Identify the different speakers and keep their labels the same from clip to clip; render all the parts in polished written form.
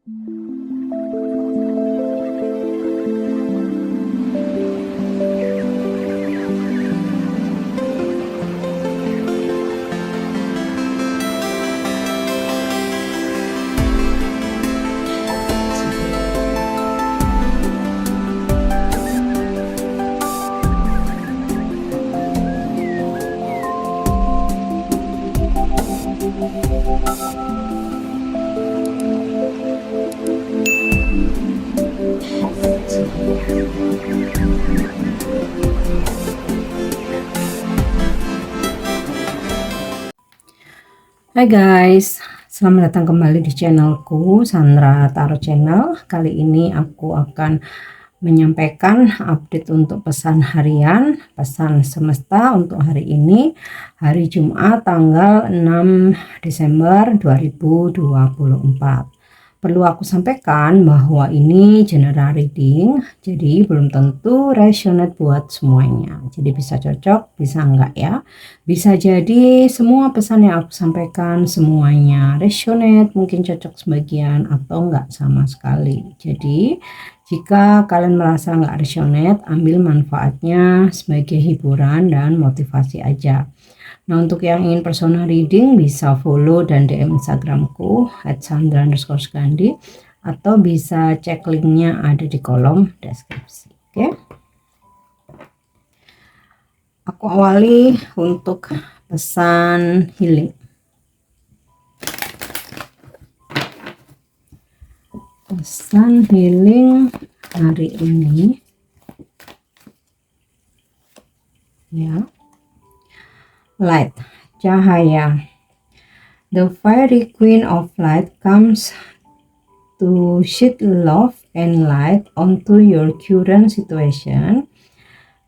Speaker 1: Hai guys, selamat datang kembali di channelku Sandra Tarot Channel. Kali ini aku akan menyampaikan update untuk pesan harian, pesan semesta untuk hari ini, hari Jumat tanggal 6 Desember 2024. Perlu aku sampaikan bahwa ini general reading, jadi belum tentu resonate buat semuanya. Jadi bisa cocok, bisa enggak ya. Bisa jadi semua pesan yang aku sampaikan semuanya resonate, mungkin cocok sebagian atau enggak sama sekali. Jadi jika kalian merasa enggak resonate, ambil manfaatnya sebagai hiburan dan motivasi aja. Nah, untuk yang ingin personal reading bisa follow dan DM Instagramku @sandra_skandi atau bisa cek linknya ada di kolom deskripsi. Oke. Aku awali untuk pesan healing. Pesan healing hari ini. Ya. Light, cahaya. The fiery queen of light comes to shed love and light onto your current situation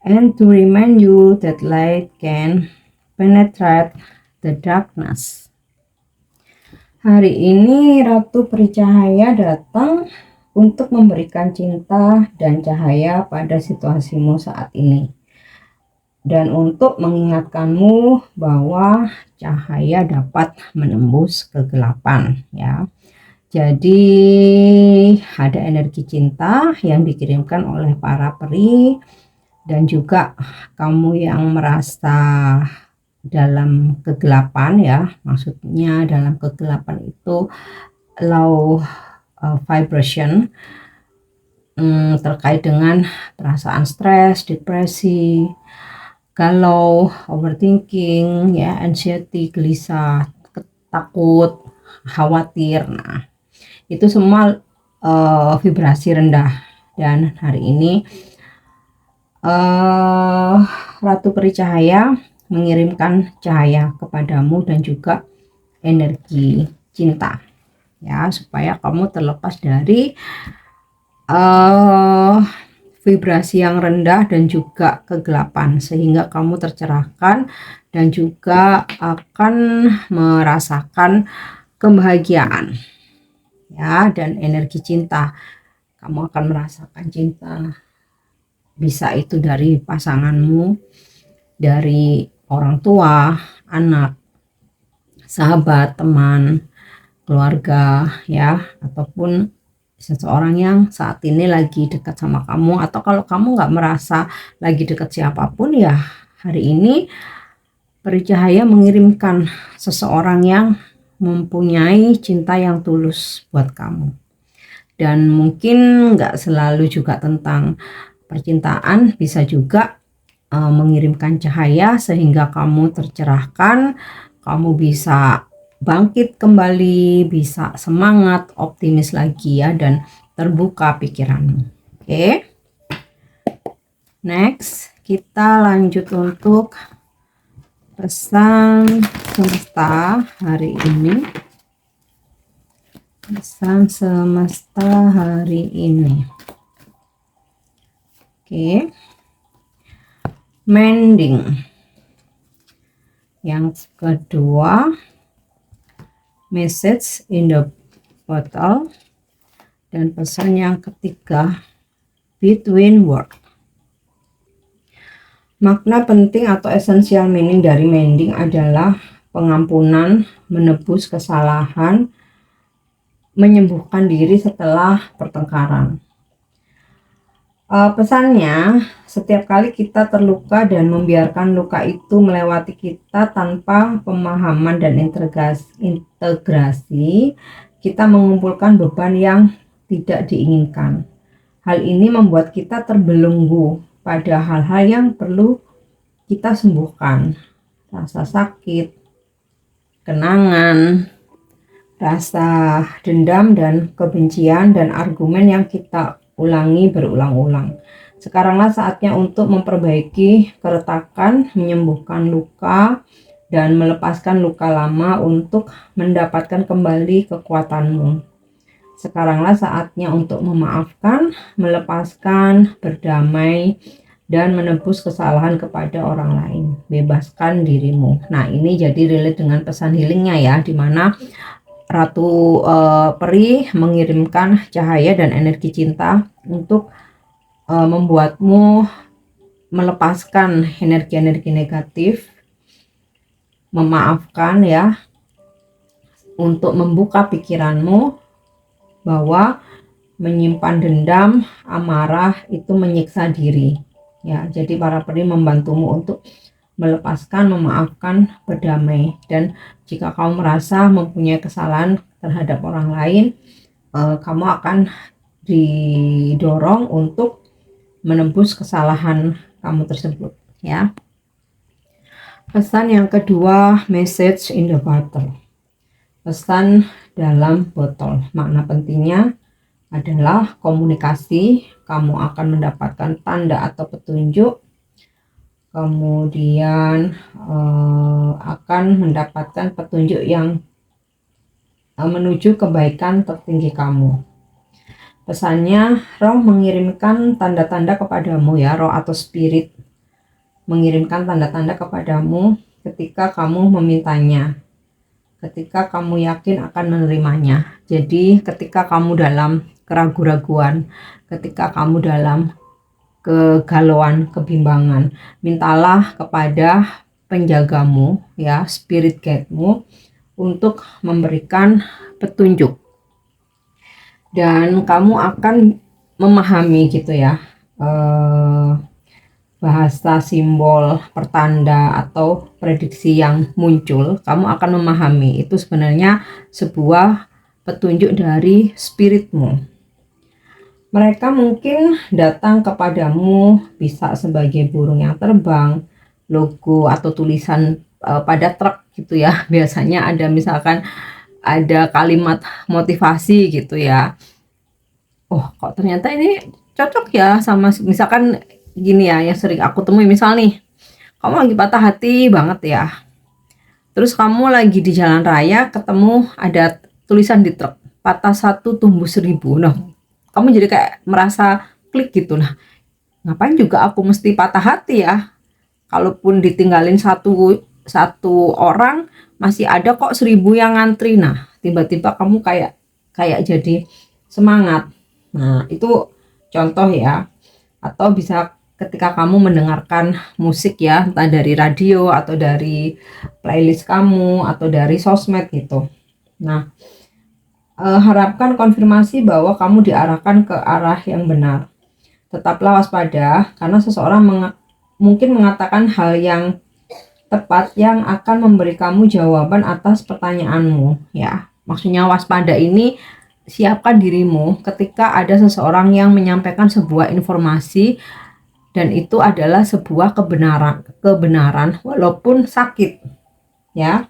Speaker 1: and to remind you that light can penetrate the darkness. Hari ini Ratu Percahaya datang untuk memberikan cinta dan cahaya pada situasimu saat ini. Dan untuk mengingatkanmu bahwa cahaya dapat menembus kegelapan ya. Jadi ada energi cinta yang dikirimkan oleh para peri, dan juga kamu yang merasa dalam kegelapan ya, maksudnya dalam kegelapan itu low vibration, terkait dengan perasaan stres, depresi, galau, overthinking, ya, anxiety, gelisah, takut, khawatir. Nah, itu semua vibrasi rendah. Dan hari ini Ratu Peri Cahaya mengirimkan cahaya kepadamu dan juga energi cinta, ya, supaya kamu terlepas dari vibrasi yang rendah dan juga kegelapan, sehingga kamu tercerahkan dan juga akan merasakan kebahagiaan ya, dan energi cinta. Kamu akan merasakan cinta, bisa itu dari pasanganmu, dari orang tua, anak, sahabat, teman, keluarga ya, ataupun seseorang yang saat ini lagi dekat sama kamu. Atau kalau kamu nggak merasa lagi dekat siapapun ya, hari ini Peri Cahaya mengirimkan seseorang yang mempunyai cinta yang tulus buat kamu. Dan mungkin nggak selalu juga tentang percintaan, bisa juga mengirimkan cahaya sehingga kamu tercerahkan, kamu bisa bangkit kembali, bisa semangat, optimis lagi ya, dan terbuka pikiranmu. Oke. Next, kita lanjut untuk pesan semesta hari ini. Pesan semesta hari ini. Oke. Mending. Yang kedua, message in the bottle. Dan pesan yang ketiga, between word. Makna penting atau essential meaning dari mending adalah pengampunan, menebus kesalahan, menyembuhkan diri setelah pertengkaran. Pesannya, setiap kali kita terluka dan membiarkan luka itu melewati kita tanpa pemahaman dan integrasi, kita mengumpulkan beban yang tidak diinginkan. Hal ini membuat kita terbelenggu pada hal-hal yang perlu kita sembuhkan. Rasa sakit, kenangan, rasa dendam dan kebencian, dan argumen yang kita ulangi berulang-ulang. Sekaranglah saatnya untuk memperbaiki keretakan, menyembuhkan luka, dan melepaskan luka lama untuk mendapatkan kembali kekuatanmu. Sekaranglah saatnya untuk memaafkan, melepaskan, berdamai, dan menebus kesalahan kepada orang lain. Bebaskan dirimu. Nah, ini jadi relate dengan pesan healingnya ya, dimana Ratu Peri mengirimkan cahaya dan energi cinta untuk membuatmu melepaskan energi-energi negatif, memaafkan ya, untuk membuka pikiranmu bahwa menyimpan dendam, amarah itu menyiksa diri ya. Jadi para peri membantumu untuk melepaskan, memaafkan, berdamai. Dan jika kamu merasa mempunyai kesalahan terhadap orang lain, kamu akan didorong untuk menembus kesalahan kamu tersebut ya. Pesan yang kedua, message in the bottle. Pesan dalam botol. Makna pentingnya adalah komunikasi. Kamu akan mendapatkan tanda atau petunjuk, kemudian akan mendapatkan petunjuk yang menuju kebaikan tertinggi kamu. Pesannya, roh mengirimkan tanda-tanda kepadamu ya, roh atau spirit mengirimkan tanda-tanda kepadamu ketika kamu memintanya, ketika kamu yakin akan menerimanya. Jadi ketika kamu dalam keraguan-raguan, ketika kamu dalam kegalauan, kebimbangan, mintalah kepada penjagamu ya, spirit guide-mu, untuk memberikan petunjuk, dan kamu akan memahami gitu ya, bahasa simbol, pertanda, atau prediksi yang muncul. Kamu akan memahami itu sebenarnya sebuah petunjuk dari spiritmu. Mereka mungkin datang kepadamu bisa sebagai burung yang terbang, logo atau tulisan pada truk gitu ya. Biasanya ada, misalkan ada kalimat motivasi gitu ya. Oh, kok ternyata ini cocok ya sama, misalkan gini ya, yang sering aku temui. Misal nih, kamu lagi patah hati banget ya, terus kamu lagi di jalan raya, ketemu ada tulisan di truk, patah satu tumbuh 1000. Nah, kamu jadi kayak merasa klik gitu. Nah, ngapain juga aku mesti patah hati ya, kalaupun ditinggalin satu orang, masih ada kok 1000 yang ngantri. Nah, tiba-tiba kamu kayak jadi semangat. Nah, itu contoh ya. Atau bisa ketika kamu mendengarkan musik ya, entah dari radio atau dari playlist kamu atau dari sosmed gitu. Nah, harapkan konfirmasi bahwa kamu diarahkan ke arah yang benar. Tetaplah waspada, karena seseorang mungkin mengatakan hal yang tepat yang akan memberi kamu jawaban atas pertanyaanmu ya. Maksudnya waspada ini, siapkan dirimu ketika ada seseorang yang menyampaikan sebuah informasi dan itu adalah sebuah kebenaran walaupun sakit ya.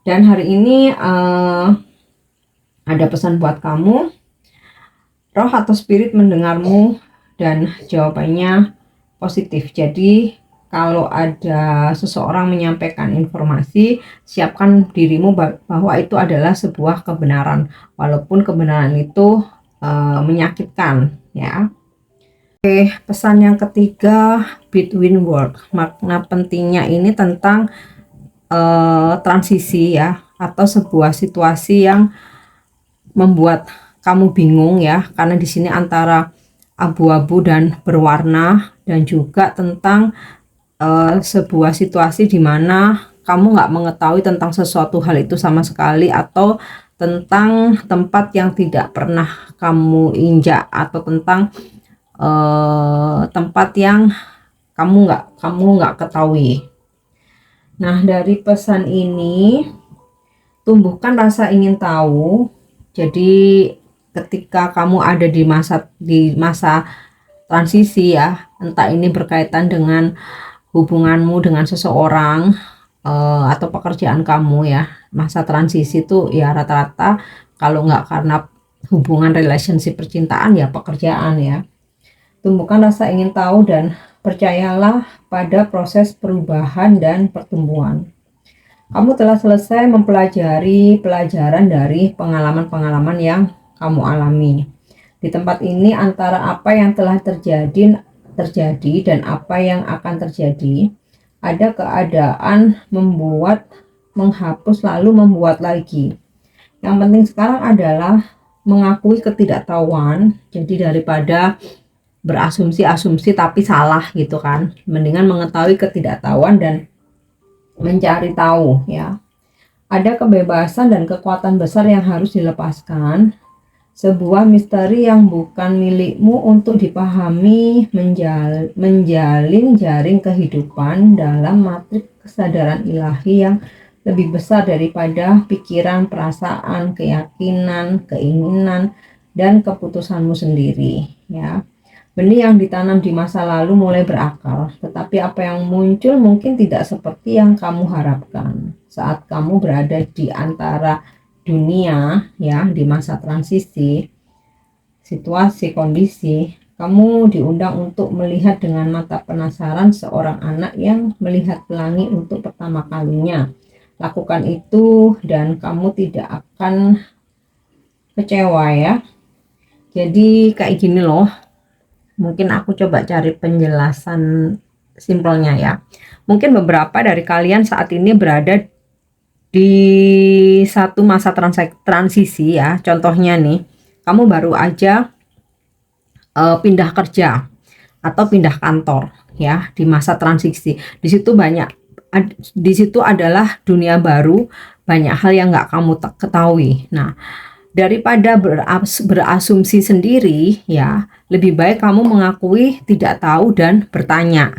Speaker 1: Dan hari ini ada pesan buat kamu. Roh atau spirit mendengarmu dan jawabannya positif. Jadi kalau ada seseorang menyampaikan informasi, siapkan dirimu bahwa itu adalah sebuah kebenaran, walaupun kebenaran itu menyakitkan ya. Oke, pesan yang ketiga, between world. Makna pentingnya ini tentang transisi ya, atau sebuah situasi yang membuat kamu bingung ya, karena di sini antara abu-abu dan berwarna, dan juga tentang sebuah situasi di mana kamu nggak mengetahui tentang sesuatu hal itu sama sekali, atau tentang tempat yang tidak pernah kamu injak, atau tentang tempat yang kamu nggak ketahui. Nah, dari pesan ini, tumbuhkan rasa ingin tahu. Jadi ketika kamu ada di masa transisi ya, entah ini berkaitan dengan hubunganmu dengan seseorang atau pekerjaan kamu ya. Masa transisi itu ya rata-rata kalau nggak karena hubungan relationship percintaan ya pekerjaan ya. Tumbuhkan rasa ingin tahu dan percayalah pada proses perubahan dan pertumbuhan. Kamu telah selesai mempelajari pelajaran dari pengalaman-pengalaman yang kamu alami. Di tempat ini antara apa yang telah terjadi dan apa yang akan terjadi, ada keadaan membuat, menghapus, lalu membuat lagi. Yang penting sekarang adalah mengakui ketidaktahuan. Jadi daripada berasumsi-asumsi tapi salah gitu kan, mendingan mengetahui ketidaktahuan dan mencari tahu ya. Ada kebebasan dan kekuatan besar yang harus dilepaskan, sebuah misteri yang bukan milikmu untuk dipahami, menjalin jaring kehidupan dalam matriks kesadaran ilahi yang lebih besar daripada pikiran, perasaan, keyakinan, keinginan, dan keputusanmu sendiri ya. Benih yang ditanam di masa lalu mulai berakar, tetapi apa yang muncul mungkin tidak seperti yang kamu harapkan. Saat kamu berada di antara dunia ya, di masa transisi, situasi, kondisi, kamu diundang untuk melihat dengan mata penasaran seorang anak yang melihat pelangi untuk pertama kalinya. Lakukan itu dan kamu tidak akan kecewa ya. Jadi kayak gini loh. Mungkin aku coba cari penjelasan simpelnya ya. Mungkin beberapa dari kalian saat ini berada di satu masa transisi ya. Contohnya nih, kamu baru aja pindah kerja atau pindah kantor ya di masa transisi. Di situ adalah dunia baru, banyak hal yang nggak kamu ketahui. Nah, daripada berasumsi sendiri ya, lebih baik kamu mengakui tidak tahu dan bertanya.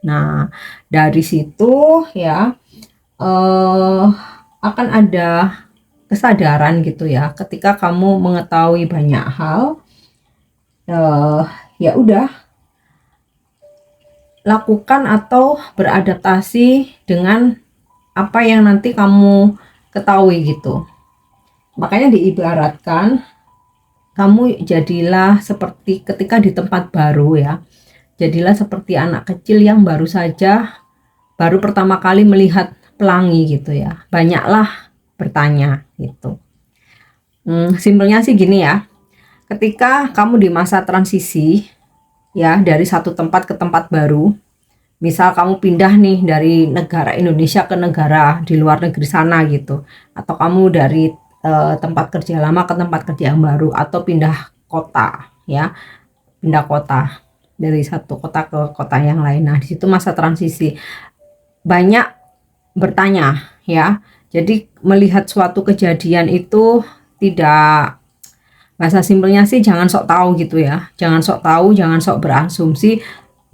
Speaker 1: Nah, dari situ ya akan ada kesadaran gitu ya. Ketika kamu mengetahui banyak hal, ya udah lakukan atau beradaptasi dengan apa yang nanti kamu ketahui gitu. Makanya diibaratkan kamu jadilah seperti ketika di tempat baru ya. Jadilah seperti anak kecil yang baru pertama kali melihat pelangi gitu ya. Banyaklah bertanya gitu. Simpelnya sih gini ya. Ketika kamu di masa transisi ya, dari satu tempat ke tempat baru. Misal kamu pindah nih dari negara Indonesia ke negara di luar negeri sana gitu. Atau kamu dari tempat kerja lama ke tempat kerja yang baru, atau pindah kota ya, pindah kota dari satu kota ke kota yang lain. Nah, di situ masa transisi banyak bertanya ya. Jadi melihat suatu kejadian itu tidak, bahasa simpelnya sih jangan sok tahu gitu ya. Jangan sok tahu, jangan sok berasumsi.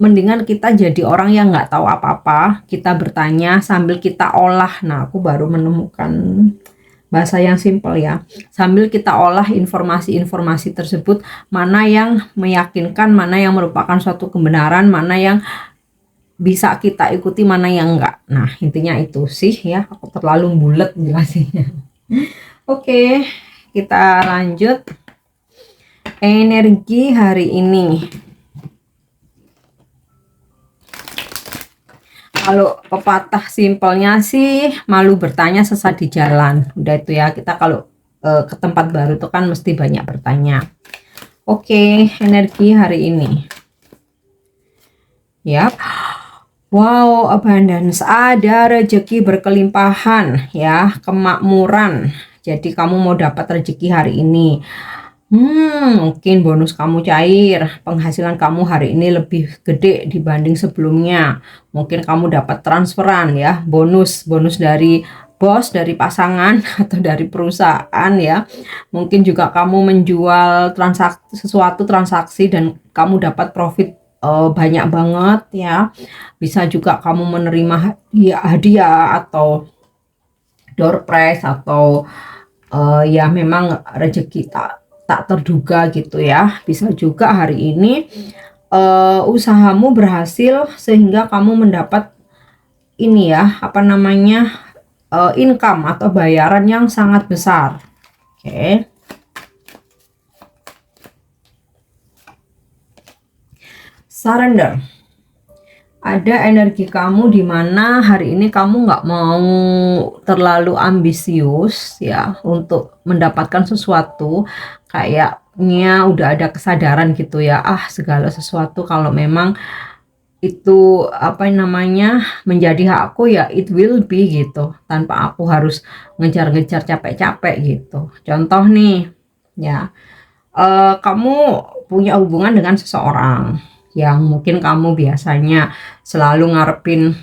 Speaker 1: Mendingan kita jadi orang yang nggak tahu apa-apa, kita bertanya sambil kita olah. Nah, aku baru menemukan bahasa yang simpel ya. Sambil kita olah informasi-informasi tersebut, mana yang meyakinkan, mana yang merupakan suatu kebenaran, mana yang bisa kita ikuti, mana yang enggak. Nah, intinya itu sih ya. Aku terlalu bulat jelasinnya. Oke, kita lanjut. Energi hari ini. Kalau pepatah simpelnya sih, malu bertanya sesat di jalan. Udah itu ya, kita kalau ke tempat baru itu kan mesti banyak bertanya. Oke, energi hari ini. Yap. Wow, abundance, ada rezeki berkelimpahan ya, kemakmuran. Jadi kamu mau dapat rezeki hari ini. Mungkin bonus kamu cair, penghasilan kamu hari ini lebih gede dibanding sebelumnya. Mungkin kamu dapat transferan ya, bonus dari bos, dari pasangan atau dari perusahaan ya. Mungkin juga kamu menjual sesuatu transaksi dan kamu dapat profit banyak banget ya. Bisa juga kamu menerima hadiah atau door prize atau ya memang rezeki tak terduga gitu ya. Bisa juga hari ini usahamu berhasil sehingga kamu mendapat ini ya, apa namanya, income atau bayaran yang sangat besar. Oke. Surrender. Ada energi kamu di mana hari ini kamu nggak mau terlalu ambisius ya untuk mendapatkan sesuatu, kayaknya udah ada kesadaran gitu ya, segala sesuatu kalau memang itu apa namanya menjadi hakku ya it will be gitu, tanpa aku harus ngejar-ngejar capek-capek gitu. Contoh nih ya, kamu punya hubungan dengan seseorang yang mungkin kamu biasanya selalu ngarepin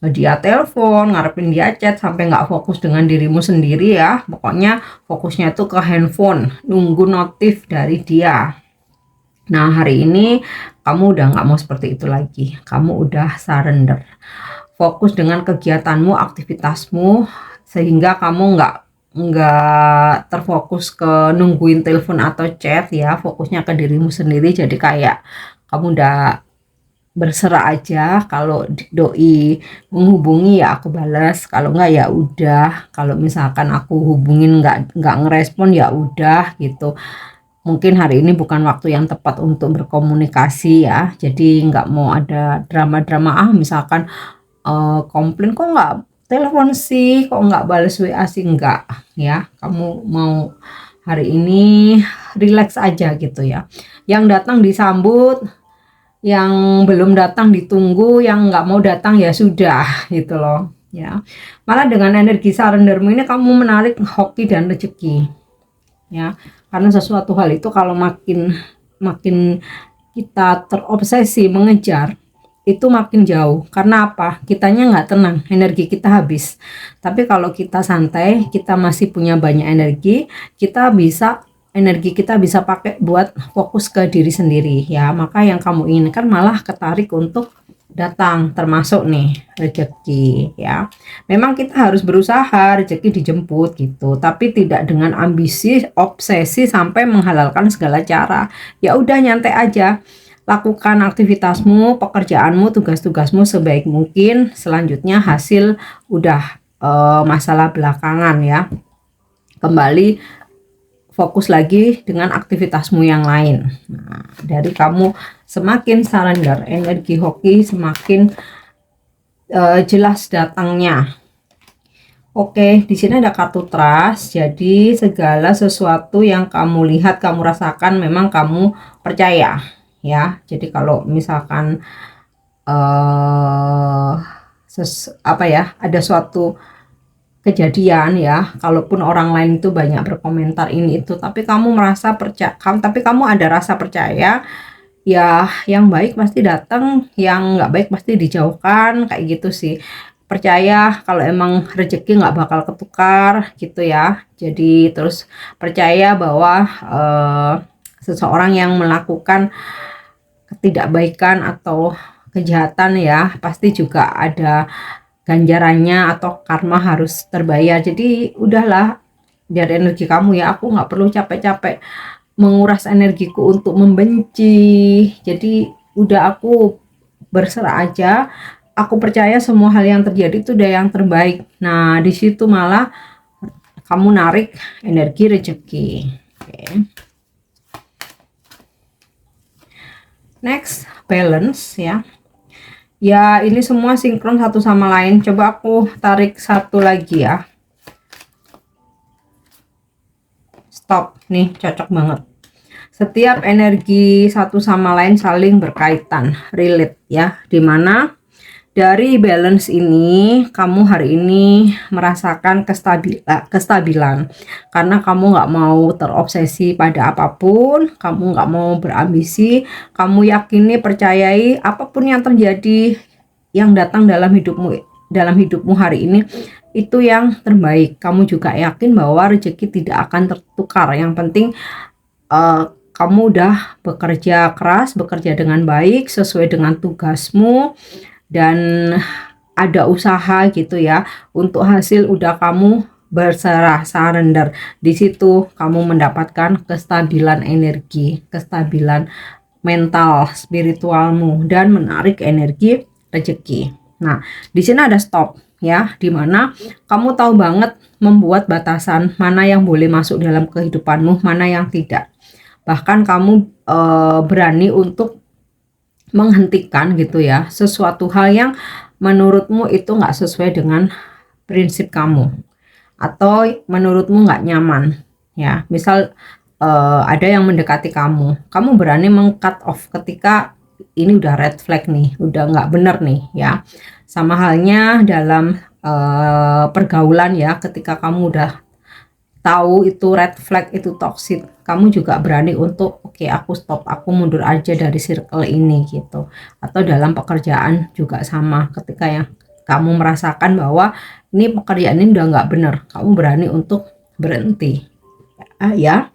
Speaker 1: dia telepon, ngarepin dia chat sampai nggak fokus dengan dirimu sendiri ya. Pokoknya fokusnya itu ke handphone, nunggu notif dari dia. Nah, hari ini kamu udah nggak mau seperti itu lagi. Kamu udah surrender. Fokus dengan kegiatanmu, aktivitasmu, sehingga kamu nggak terfokus ke nungguin telepon atau chat ya. Fokusnya ke dirimu sendiri. Jadi kayak kamu udah berserah aja. Kalau doi menghubungi ya aku balas. Kalau nggak ya udah. Kalau misalkan aku hubungin nggak ngerespon ya udah gitu. Mungkin hari ini bukan waktu yang tepat untuk berkomunikasi ya. Jadi nggak mau ada drama-drama misalkan komplain kok nggak telepon sih, kok nggak balas WA sih, enggak ya. Kamu mau hari ini relax aja gitu ya. Yang datang disambut, yang belum datang ditunggu, yang nggak mau datang ya sudah gitu loh ya. Malah dengan energi surrendermu ini kamu menarik hoki dan rezeki ya, karena sesuatu hal itu kalau makin makin kita terobsesi mengejar itu makin jauh. Karena apa? Kitanya nggak tenang, energi kita habis. Tapi kalau kita santai, kita masih punya banyak energi, energi kita bisa pakai buat fokus ke diri sendiri ya. Maka yang kamu inginkan malah ketarik untuk datang, termasuk nih rezeki ya. Memang kita harus berusaha rezeki dijemput gitu, tapi tidak dengan ambisi obsesi sampai menghalalkan segala cara. Ya udah nyantai aja, lakukan aktivitasmu, pekerjaanmu, tugas-tugasmu sebaik mungkin. Selanjutnya hasil udah masalah belakangan ya. Kembali fokus lagi dengan aktivitasmu yang lain. Nah, dari kamu semakin surrender, energi hoki semakin jelas datangnya. Oke, di sini ada kartu trust. Jadi segala sesuatu yang kamu lihat, kamu rasakan, memang kamu percaya ya. Jadi kalau misalkan ada suatu kejadian ya, kalaupun orang lain itu banyak berkomentar ini itu, tapi kamu merasa percaya, tapi kamu ada rasa percaya ya, yang baik pasti datang, yang nggak baik pasti dijauhkan, kayak gitu sih. Percaya kalau emang rezeki nggak bakal ketukar gitu ya. Jadi terus percaya bahwa seseorang yang melakukan ketidakbaikan atau kejahatan ya pasti juga ada ganjarannya atau karma harus terbayar. Jadi udahlah, dari energi kamu ya, aku nggak perlu capek-capek menguras energiku untuk membenci. Jadi udah, aku berserah aja, aku percaya semua hal yang terjadi itu udah yang terbaik. Nah di situ malah kamu narik energi rezeki. Oke. Next, balance ya. Ya ini semua sinkron satu sama lain. Coba aku tarik satu lagi ya. Stop, nih cocok banget. Setiap energi satu sama lain saling berkaitan, relate ya. Dimana dari balance ini kamu hari ini merasakan kestabilan karena kamu nggak mau terobsesi pada apapun, kamu nggak mau berambisi, kamu yakini, percayai apapun yang terjadi, yang datang dalam hidupmu hari ini itu yang terbaik. Kamu juga yakin bahwa rezeki tidak akan tertukar. Yang penting kamu udah bekerja keras, bekerja dengan baik sesuai dengan tugasmu, dan ada usaha gitu ya. Untuk hasil udah kamu berserah, surrender. Di situ kamu mendapatkan kestabilan energi, kestabilan mental, spiritualmu, dan menarik energi rezeki. Nah, di sini ada stop ya, dimana kamu tahu banget membuat batasan mana yang boleh masuk dalam kehidupanmu, mana yang tidak. Bahkan kamu berani untuk menghentikan gitu ya sesuatu hal yang menurutmu itu nggak sesuai dengan prinsip kamu, atau menurutmu nggak nyaman ya. Misal ada yang mendekati kamu berani meng-cut off ketika ini udah red flag nih, udah nggak bener nih ya. Sama halnya dalam pergaulan ya, ketika kamu udah tahu itu red flag, itu toxic, kamu juga berani untuk oke, aku stop, aku mundur aja dari circle ini gitu. Atau dalam pekerjaan juga sama, ketika yang kamu merasakan bahwa ini pekerjaan ini udah nggak bener, kamu berani untuk berhenti ya.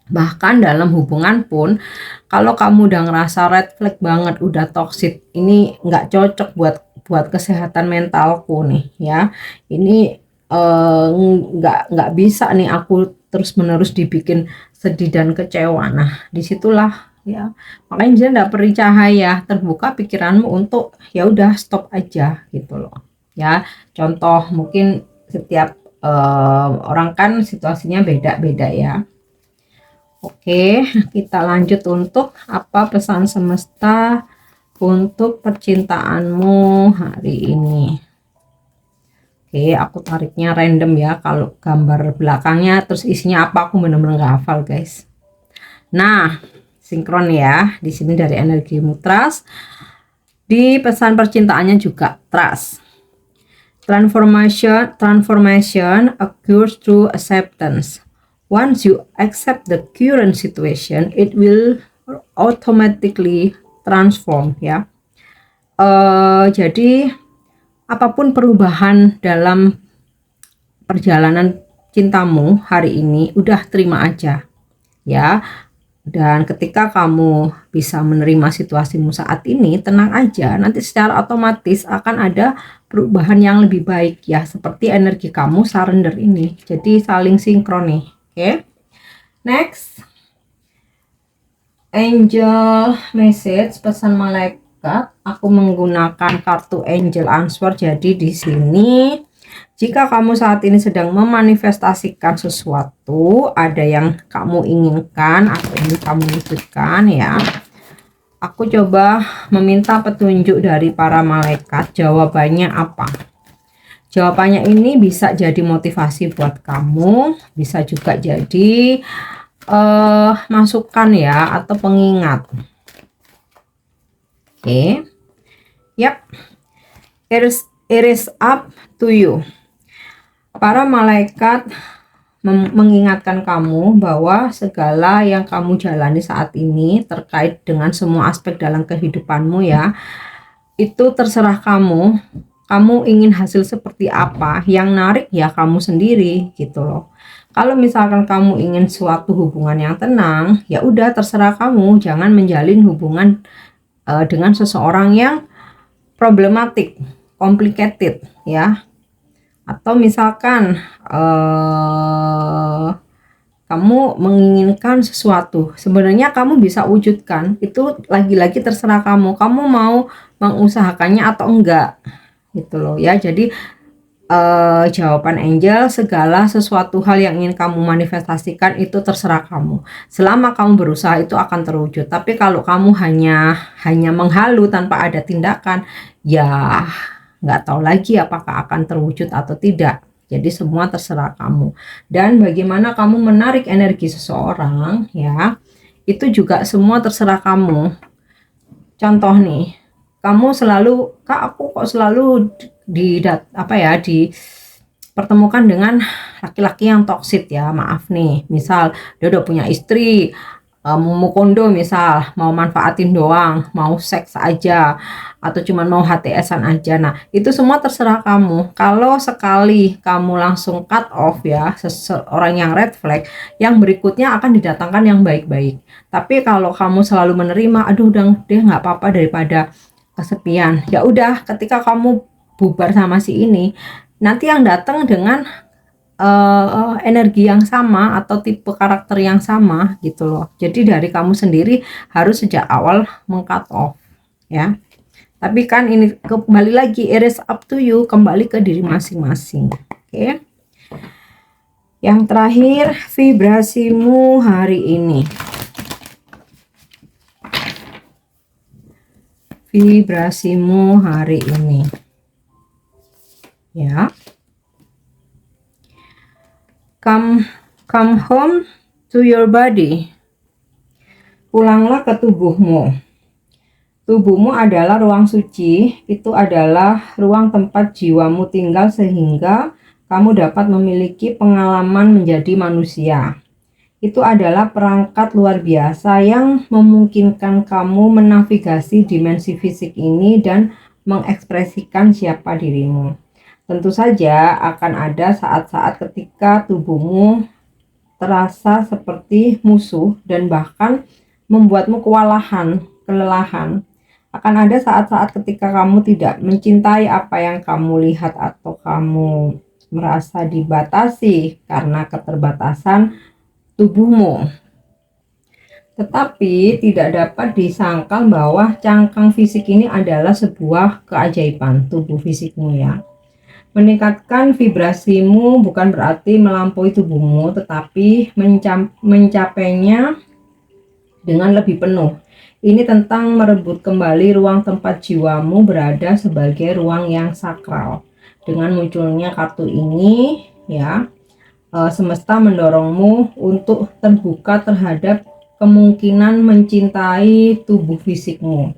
Speaker 1: Bahkan dalam hubungan pun, kalau kamu udah ngerasa red flag banget, udah toxic, ini nggak cocok buat kesehatan mentalku nih ya, ini nggak bisa nih aku terus menerus dibikin sedih dan kecewa. Nah, disitulah ya, makanya dia nggak beri cahaya, terbuka pikiranmu untuk ya udah stop aja gitu loh ya. Contoh, mungkin setiap orang kan situasinya beda-beda ya. Oke, kita lanjut untuk apa pesan semesta untuk percintaanmu hari ini. Oke, aku tariknya random ya, kalau gambar belakangnya terus isinya apa aku bener-bener gak hafal guys. Nah, sinkron ya, di sini dari energimu trust, di pesan percintaannya juga trust. Transformation occurs through acceptance. Once you accept the current situation, it will automatically transform ya. Jadi apapun perubahan dalam perjalanan cintamu hari ini, udah terima aja ya. Dan ketika kamu bisa menerima situasimu saat ini, tenang aja, nanti secara otomatis akan ada perubahan yang lebih baik ya, seperti energi kamu surrender ini. Jadi saling sinkron nih. Oke. Next. Angel message, pesan malaikat. Aku menggunakan kartu Angel Answer. Jadi di sini, jika kamu saat ini sedang memanifestasikan sesuatu, ada yang kamu inginkan atau ingin kamu wujudkan ya, aku coba meminta petunjuk dari para malaikat, jawabannya apa. Jawabannya ini bisa jadi motivasi buat kamu, bisa juga jadi masukan ya, atau pengingat. Oke. Yap. It is up to you. Para malaikat mengingatkan kamu bahwa segala yang kamu jalani saat ini terkait dengan semua aspek dalam kehidupanmu ya, itu terserah kamu. Kamu ingin hasil seperti apa, yang narik ya kamu sendiri gitu loh. Kalau misalkan kamu ingin suatu hubungan yang tenang, ya udah terserah kamu, jangan menjalin hubungan dengan seseorang yang problematik, complicated ya. Atau misalkan kamu menginginkan sesuatu, sebenarnya kamu bisa wujudkan, itu lagi-lagi terserah kamu. Kamu mau mengusahakannya atau enggak gitu loh ya. Jadi jawaban Angel, segala sesuatu hal yang ingin kamu manifestasikan itu terserah kamu. Selama kamu berusaha itu akan terwujud. Tapi kalau kamu hanya menghalu tanpa ada tindakan, ya nggak tahu lagi apakah akan terwujud atau tidak. Jadi semua terserah kamu. Dan bagaimana kamu menarik energi seseorang ya, itu juga semua terserah kamu. Contoh nih, kamu selalu, kak aku kok selalu dipertemukan dengan laki-laki yang toksik ya, maaf nih, misal dia udah punya istri, mukondo misal, mau manfaatin doang, mau seks aja, atau cuman mau HTS-an aja. Nah, itu semua terserah kamu. Kalau sekali kamu langsung cut off ya, seseorang yang red flag, yang berikutnya akan didatangkan yang baik-baik. Tapi kalau kamu selalu menerima, aduh udah deh nggak apa-apa daripada kesepian. Ya udah, ketika kamu bubar sama si ini, nanti yang datang dengan energi yang sama atau tipe karakter yang sama gitu loh. Jadi dari kamu sendiri harus sejak awal meng-cut off ya. Tapi kan ini kembali lagi, it is up to you, kembali ke diri masing-masing. Oke. Yang terakhir, vibrasimu hari ini. Vibrasimu hari ini. Ya. Come home to your body. Pulanglah ke tubuhmu. Tubuhmu adalah ruang suci, itu adalah ruang tempat jiwamu tinggal sehingga kamu dapat memiliki pengalaman menjadi manusia. Itu adalah perangkat luar biasa yang memungkinkan kamu menavigasi dimensi fisik ini dan mengekspresikan siapa dirimu. Tentu saja akan ada saat-saat ketika tubuhmu terasa seperti musuh dan bahkan membuatmu kewalahan, kelelahan. Akan ada saat-saat ketika kamu tidak mencintai apa yang kamu lihat atau kamu merasa dibatasi karena keterbatasan tubuhmu. Tetapi tidak dapat disangkal bahwa cangkang fisik ini adalah sebuah keajaiban tubuh fisikmu ya. Meningkatkan vibrasimu bukan berarti melampaui tubuhmu, tetapi mencapainya dengan lebih penuh. Ini tentang merebut kembali ruang tempat jiwamu berada sebagai ruang yang sakral. Dengan munculnya kartu ini, ya, semesta mendorongmu untuk terbuka terhadap kemungkinan mencintai tubuh fisikmu.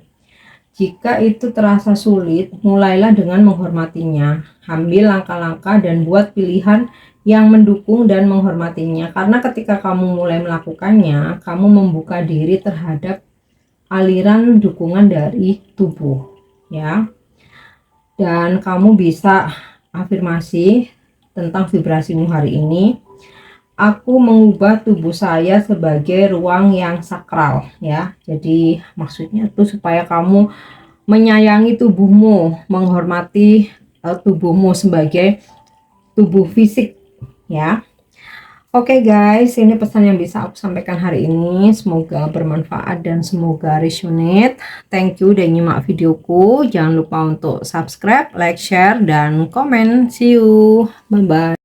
Speaker 1: Jika itu terasa sulit, mulailah dengan menghormatinya. Ambil langkah-langkah dan buat pilihan yang mendukung dan menghormatinya. Karena ketika kamu mulai melakukannya, kamu membuka diri terhadap aliran dukungan dari tubuh, ya. Dan kamu bisa afirmasi tentang vibrasimu hari ini. Aku mengubah tubuh saya sebagai ruang yang sakral ya. Jadi maksudnya itu supaya kamu menyayangi tubuhmu, menghormati tubuhmu sebagai tubuh fisik ya. Oke guys, ini pesan yang bisa aku sampaikan hari ini. Semoga bermanfaat dan semoga resonate. Thank you udah nyimak videoku. Jangan lupa untuk subscribe, like, share, dan komen. See you. Bye-bye.